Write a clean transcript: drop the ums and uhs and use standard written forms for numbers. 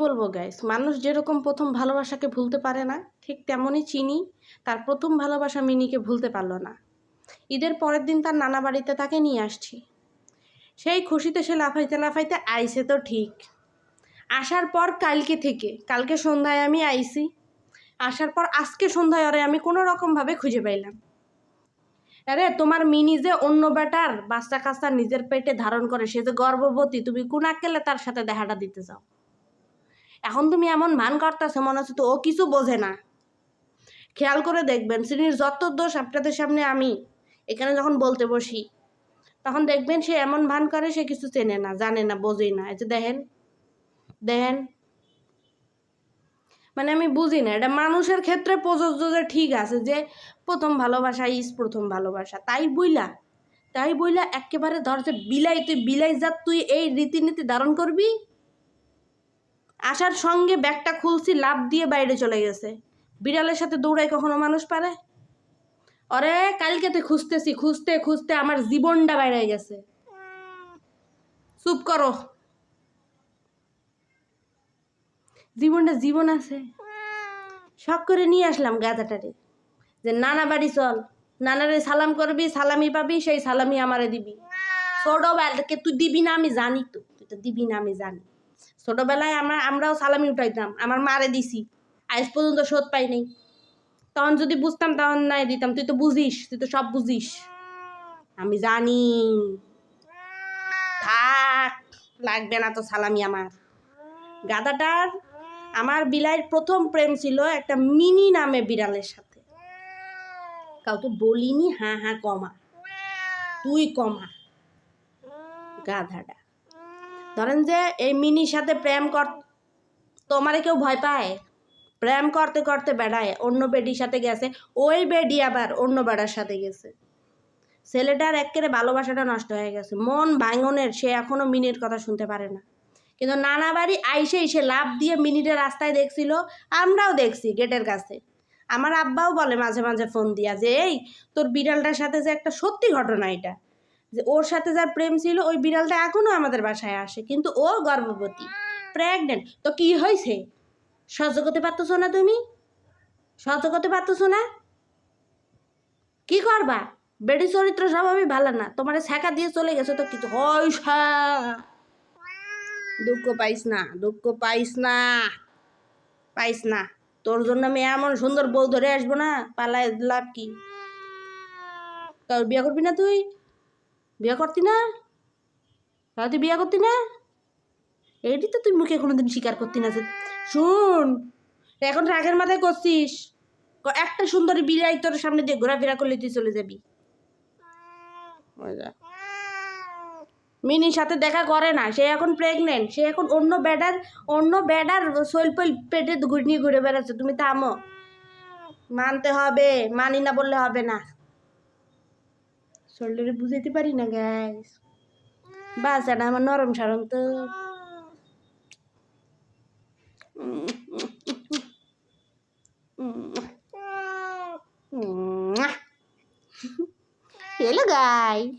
বলবো গাইস, মানুষ যেরকম প্রথম ভালোবাসাকে ভুলতে পারে না, ঠিক তেমনই চিনি তার প্রথম ভালোবাসা মিনিকে ভুলতে পারলো না। ঈদের পরের দিন তার নানা বাড়িতে তাকে নিয়ে আসছি। সেই খুশিতে সে লাফাইতে লাফাইতে আইসে তো ঠিক। আসার পর কালকে সন্ধ্যায় আমি আইসি। আসার পর আজকে সন্ধ্যায় ওরে আমি কোনো রকমভাবে খুঁজে পাইলাম। আরে তোমার মিনি যে অন্য বেটার বাচ্চা কাচ্চা নিজের পেটে ধারণ করে, সে যে গর্ভবতী, তুমি কোন আক্কেলে তার সাথে দেখাটা দিতে চাও? এখন তুমি এমন ভান করতেছো মনে হচ্ছে তো ও কিছু বোঝে না। খেয়াল করে দেখবেন শ্রীনির যত দোষ আপনাদের সামনে আমি এখানে যখন বলতে বসি, তখন দেখবেন সে এমন ভান করে সে কিছু চেনে না, জানে না, বোঝেই না। এই যে দেখেন দেখেন, মানে আমি বুঝি না, এটা মানুষের ক্ষেত্রে প্রযোজ্য যে ঠিক আছে যে প্রথম ভালোবাসা, তাই বইলা একেবারে ধর যে তুই বিলাই জাত, তুই এই রীতিনীতি ধারণ করবি। আসার সঙ্গে ব্যাগটা খুলছি, লাফ দিয়ে বাইরে চলে গেছে। বিড়ালের সাথে দৌড়াই কখনো মানুষ পারে? অরে কালকে তুই খুঁজতে খুঁজতে আমার জীবনটা বাইরে গেছে। চুপ করো, জীবন আছে। শখ করে নিয়ে আসলাম গাধাটারে, যে নানা বাড়ি চল, নানারে সালাম করবি, সালামি পাবি, সেই সালামি আমারে দিবি। ছোটবেলাকে তুই দিবি না আমি জানি, তো তুই তো দিবি না আমি জানি। ছোটবেলায় আমরাও সালামি উঠাইতাম, আমার মারে দিছি, আজ পর্যন্ত শোধ পাই নাই। তখন যদি বুঝতাম তখন নাই দিতাম। তুই তো সব বুঝিস, আমি জানি। থাক, লাগবে না তো সালামি আমার। গাধাটার আমার বিলাইয়ের প্রথম প্রেম ছিল একটা মিনি নামে বিড়ালের সাথে। কাউকে বলিনি, হ্যাঁ কমা, তুই কমা। গাধাটা ধরেন যে এই মিনির সাথে প্রেম তোমারে কেউ ভয় পায়? প্রেম করতে করতে বেড়ায় অন্য বেডির সাথে গেছে, ওই বেডি আবার অন্য বেড়ার সাথে গেছে। ছেলেটার একেবারে ভালোবাসাটা নষ্ট হয়ে গেছে, মন ভাঙনের। সে এখনো মিনির কথা শুনতে পারে না। কিন্তু নানা বাড়ি আইসে সে লাভ দিয়ে মিনিটের রাস্তায় দেখছিল, আমরাও দেখছি গেটের কাছে। আমার আব্বাও বলে মাঝে মাঝে ফোন দিয়া যে এই তোর বিড়ালটার সাথে যে একটা সত্যি ঘটনা, এটা যে ওর সাথে যার প্রেম ছিল ওই বিড়ালটা এখনো আমাদের বাসায় আসে, কিন্তু ও গর্ভবতী, প্রেগনেন্ট। তো কি হয়েছে? সহ্য করতে পারতেছো না? তুমি সহ্য করতে পারতেছো না? কি করবা? বেডি চরিত্র স্বভাবই ভালো না, তোমার ছ্যাঁকা দিয়ে চলে গেছে তো কিছু হয়। দুঃখ পাইস না। তোর জন্য আমি এমন সুন্দর বউ ধরে আসবো না, পালায় লাভ কি? তোর বিয়ে করবি না? তুই বিয়ে করতি না? তুই বিয়ে করতি না? এটি তো তুই মুখে কোনোদিন স্বীকার করতি না। শুন, এখন রাগের মাথায় করছিস, একটা সুন্দরী বিড়াই তোর সামনে দিয়ে ঘোরাফেরা করলে তুই চলে যাবি। মিনির সাথে দেখা করে না, সে এখন প্রেগনেন্ট, সে এখন অন্য বেডার শৈলপৈল পেটে নিয়ে ঘুরে বেড়াচ্ছে। তুমি থামো, মানতে হবে, মানি না বললে হবে না। শরীরে বুঝাইতে পারি না গ্যাস, বাচ্চাটা আমার নরম সরম তো। Hello guys.